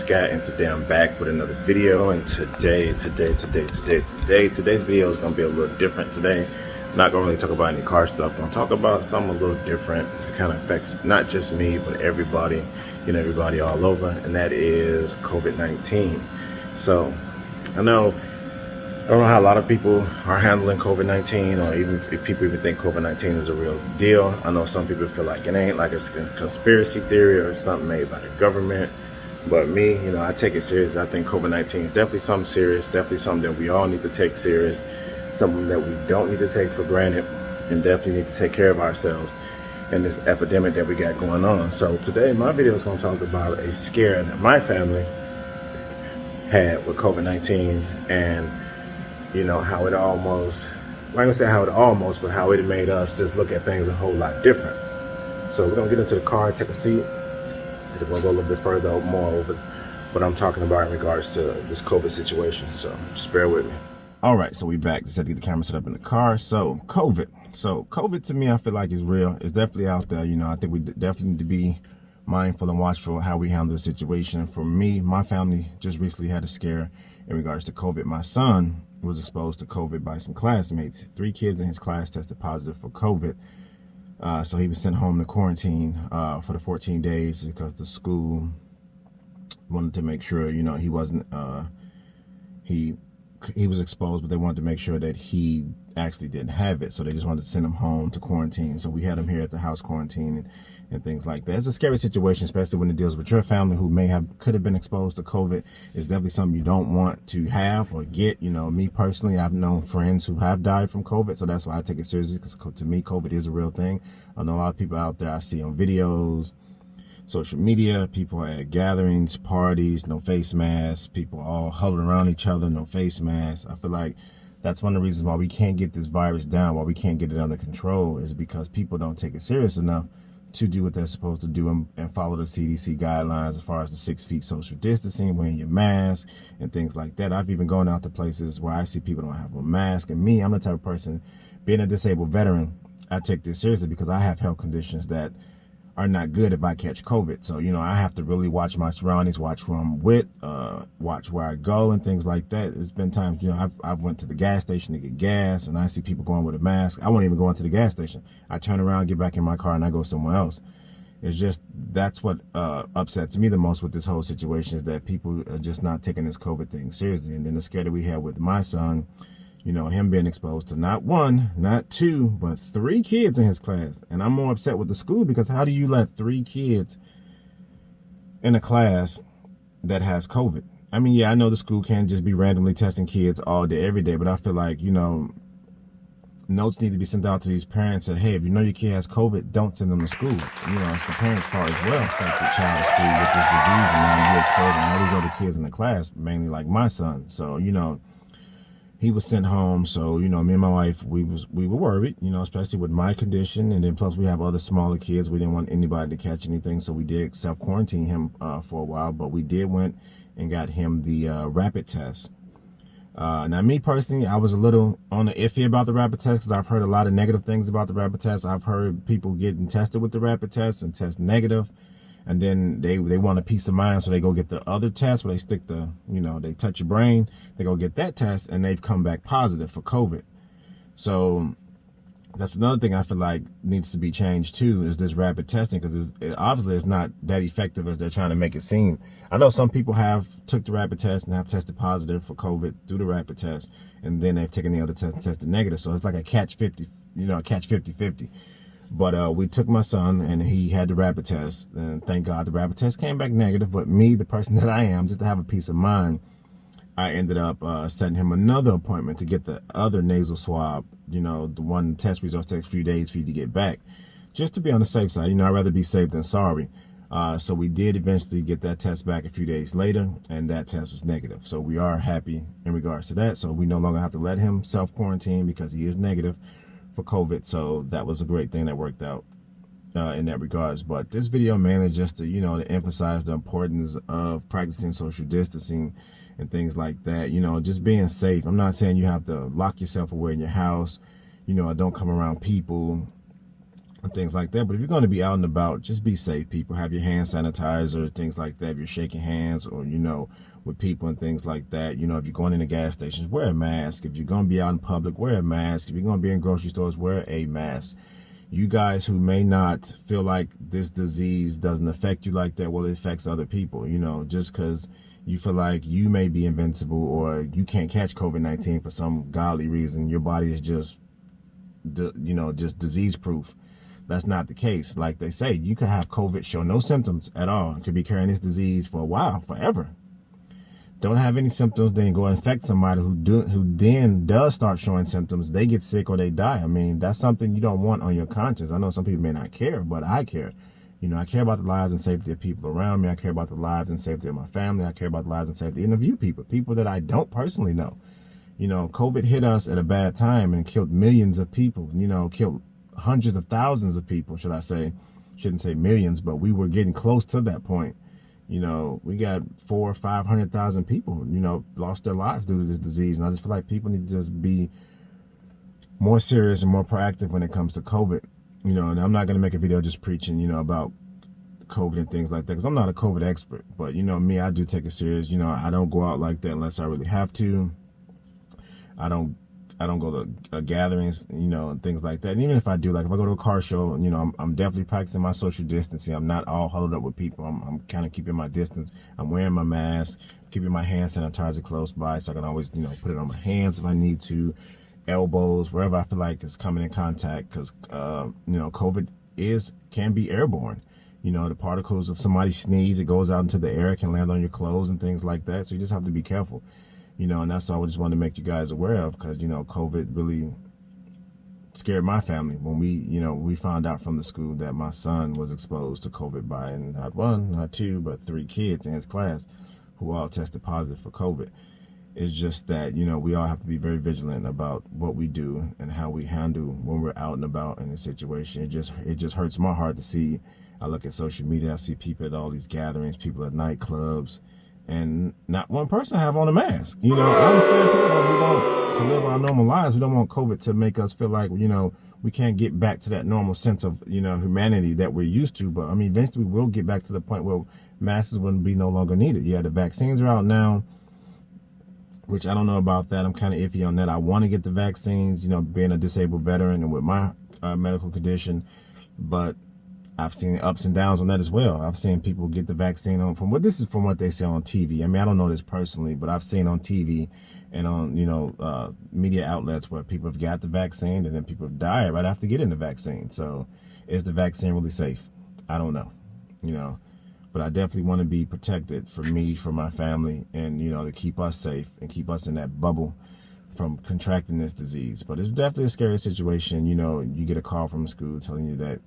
Scat, and today I'm back with another video. And today's video is going to be a little different today. I'm not going to really talk about any car stuff. I'm going to talk about something a little different. It kind of affects not just me, but everybody, everybody all over, and that is COVID-19. So I don't know how a lot of people are handling COVID-19, or even if people even think COVID-19 is a real deal. I know some people feel like it ain't, like it's a conspiracy theory or something made by the government. But me, I take it serious. I think COVID-19 is definitely something serious, definitely something that we all need to take serious, something that we don't need to take for granted, and definitely need to take care of ourselves in this epidemic that we got going on. So today, my video is going to talk about a scare that my family had with COVID-19, and how it almost, I'm not gonna say how it almost, but how it made us just look at things a whole lot different. So we're gonna get into the car, take a seat, and we'll go a little bit further, more over what I'm talking about in regards to this COVID situation. So just bear with me. All right, so we back. Just had to get the camera set up in the car. So COVID to me, I feel like is real. It's definitely out there. I think we definitely need to be mindful and watchful how we handle the situation. For me, my family just recently had a scare in regards to COVID. My son was exposed to COVID by some classmates. 3 kids in his class tested positive for COVID. So he was sent home to quarantine for the 14 days because the school wanted to make sure, he wasn't, he was exposed, but they wanted to make sure that he actually didn't have it. So they just wanted to send him home to quarantine. So we had him here at the house quarantined and things like that. It's a scary situation, especially when it deals with your family who could have been exposed to COVID. It's definitely something you don't want to have or get. Me personally, I've known friends who have died from COVID, so that's why I take it seriously, because to me, COVID is a real thing. I know a lot of people out there I see on videos, social media, people at gatherings, parties, no face masks, people all huddled around each other, no face masks. I feel like that's one of the reasons why we can't get this virus down, why we can't get it under control, is because people don't take it serious enough to do what they're supposed to do and follow the CDC guidelines as far as the 6 feet social distancing, wearing your mask and things like that. I've even gone out to places where I see people don't have a mask. And me, I'm the type of person, being a disabled veteran, I take this seriously because I have health conditions that are not good if I catch COVID. So, I have to really watch my surroundings, watch who I'm with, watch where I go and things like that. It's been times, I've went to the gas station to get gas and I see people going with a mask. I won't even go into the gas station. I turn around, get back in my car, and I go somewhere else. It's just, that's what upsets me the most with this whole situation, is that people are just not taking this COVID thing seriously. And then the scare that we had with my son, him being exposed to not 1, not 2, but 3 kids in his class. And I'm more upset with the school, because how do you let 3 kids in a class that has COVID? I mean, yeah, I know the school can't just be randomly testing kids all day, every day, but I feel like, notes need to be sent out to these parents that, hey, if you know your kid has COVID, don't send them to school. It's the parents' fault as well. Sent the child to school with this disease, and now you're exposing all these other kids in the class, mainly like my son. So, he was sent home. So, me and my wife, we were worried, especially with my condition. And then plus we have other smaller kids. We didn't want anybody to catch anything. So we did self-quarantine him for a while. But we did went and got him the rapid test. Now, me personally, I was a little on the iffy about the rapid test, because I've heard a lot of negative things about the rapid test. I've heard people getting tested with the rapid test and test negative. And then they want a peace of mind, so they go get the other test where they stick the, they touch your brain. They go get that test, and they've come back positive for COVID. So that's another thing I feel like needs to be changed too, is this rapid testing, because obviously it's not that effective as they're trying to make it seem. I know some people have took the rapid test and have tested positive for COVID through the rapid test, and then they've taken the other test and tested negative. So it's like a catch 50, catch 50-50. But we took my son, and he had the rapid test, and thank God the rapid test came back negative. But me, the person that I am, just to have a peace of mind, I ended up setting him another appointment to get the other nasal swab, the one test results take a few days for you to get back, just to be on the safe side. I'd rather be safe than sorry. So we did eventually get that test back a few days later, and that test was negative. So we are happy in regards to that. So we no longer have to let him self-quarantine because he is negative for COVID. So that was a great thing that worked out in that regards. But this video mainly just to, to emphasize the importance of practicing social distancing and things like that, just being safe. I'm not saying you have to lock yourself away in your house, or don't come around people. and things like that. But if you're going to be out and about, just be safe, people. Have your hand sanitizer, things like that. If you're shaking hands or, with people and things like that, if you're going into gas stations, wear a mask. If you're going to be out in public, wear a mask. If you're going to be in grocery stores, wear a mask. You guys who may not feel like this disease doesn't affect you like that, well, it affects other people, just because you feel like you may be invincible or you can't catch COVID-19 for some godly reason, your body is just disease proof. That's not the case. Like they say, you can have COVID, show no symptoms at all. You could be carrying this disease for a while, forever. Don't have any symptoms, then go infect somebody who then does start showing symptoms. They get sick or they die. I mean, that's something you don't want on your conscience. I know some people may not care, but I care. I care about the lives and safety of people around me. I care about the lives and safety of my family. I care about the lives and safety of you people that I don't personally know. COVID hit us at a bad time and killed millions of people, killed hundreds of thousands of people, should I say. Shouldn't say millions, but we were getting close to that point. We got 400,000 or 500,000 people, lost their lives due to this disease. And I just feel like people need to just be more serious and more proactive when it comes to COVID. And I'm not going to make a video just preaching, about COVID and things like that, because I'm not a COVID expert. But, me, I do take it serious. I don't go out like that unless I really have to. I don't go to gatherings, and things like that. And even if I do, like if I go to a car show, I'm definitely practicing my social distancing. I'm not all huddled up with people. I'm kind of keeping my distance. I'm wearing my mask, keeping my hand sanitizer close by so I can always, put it on my hands if I need to, elbows, wherever I feel like it's coming in contact, because, COVID can be airborne. The particles of somebody sneeze, it goes out into the air, it can land on your clothes and things like that. So you just have to be careful. And that's all I just wanted to make you guys aware of, because, COVID really scared my family when we found out from the school that my son was exposed to COVID by not one, not two, but 3 kids in his class who all tested positive for COVID. It's just that, we all have to be very vigilant about what we do and how we handle when we're out and about in a situation. It just hurts my heart to see. I look at social media, I see people at all these gatherings, people at nightclubs, and not one person have on a mask. I understand people, we want to live our normal lives. We don't want COVID to make us feel like, we can't get back to that normal sense of, humanity that we're used to. But I mean, eventually we will get back to the point where masks wouldn't be no longer needed. Yeah, the vaccines are out now, which I don't know about that. I'm kind of iffy on that. I want to get the vaccines, being a disabled veteran and with my medical condition, but I've seen ups and downs on that as well. I've seen people get the vaccine from what they say on TV. I mean, I don't know this personally, but I've seen on TV and on, media outlets where people have got the vaccine and then people have died right after getting the vaccine. So is the vaccine really safe? I don't know, but I definitely want to be protected for me, for my family, and, to keep us safe and keep us in that bubble from contracting this disease. But it's definitely a scary situation. You get a call from school telling you that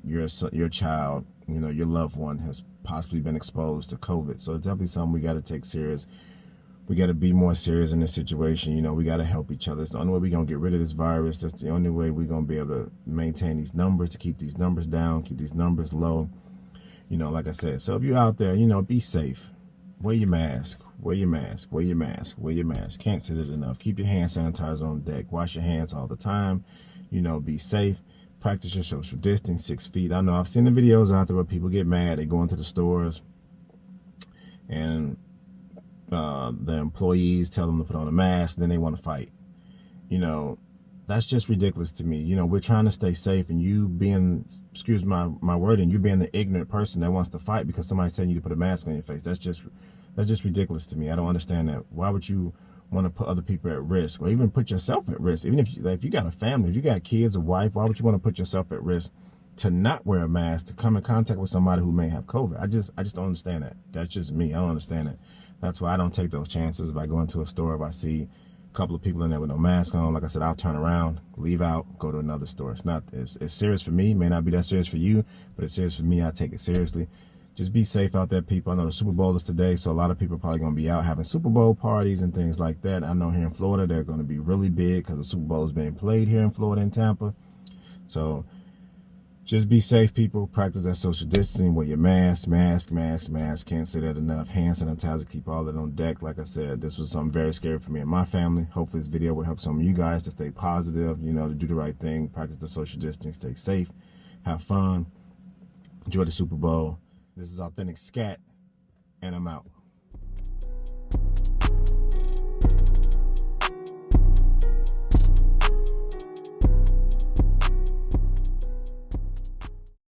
your child, your loved one has possibly been exposed to COVID. So it's definitely something we got to take serious. We got to be more serious in this situation. We got to help each other. It's the only way we're going to get rid of this virus. That's the only way we're going to be able to maintain these numbers, to keep these numbers down, keep these numbers low. Like I said, so if you're out there, be safe. Wear your mask, wear your mask, wear your mask, wear your mask. Can't say it enough. Keep your hand sanitizer on deck. Wash your hands all the time. Be safe. Practice your social distance, 6 feet. I know I've seen the videos out there where people get mad. They go into the stores and the employees tell them to put on a mask, then they want to fight. That's just ridiculous to me. We're trying to stay safe, and you being, excuse my word, and you being the ignorant person that wants to fight because somebody's telling you to put a mask on your face. That's just ridiculous to me. I don't understand that. Why would you want to put other people at risk, or even put yourself at risk? Even if you got a family, if you got kids, a wife, why would you want to put yourself at risk to not wear a mask, to come in contact with somebody who may have COVID? I just don't understand that. That's just me. I don't understand it. That's why I don't take those chances. If I go into a store, if I see a couple of people in there with no mask on, like I said, I'll turn around, leave out, go to another store. It's serious for me. It may not be that serious for you, but it's serious for me. I take it seriously. Just be safe out there, people. I know the Super Bowl is today, so a lot of people are probably going to be out having Super Bowl parties and things like that. I know here in Florida, they're going to be really big because the Super Bowl is being played here in Florida and Tampa. So just be safe, people. Practice that social distancing. Wear your mask. Can't say that enough. Hand sanitizer, keep all that on deck. Like I said, this was something very scary for me and my family. Hopefully this video will help some of you guys to stay positive, to do the right thing, practice the social distancing, stay safe. Have fun. Enjoy the Super Bowl. This is Authentic Scat, and I'm out.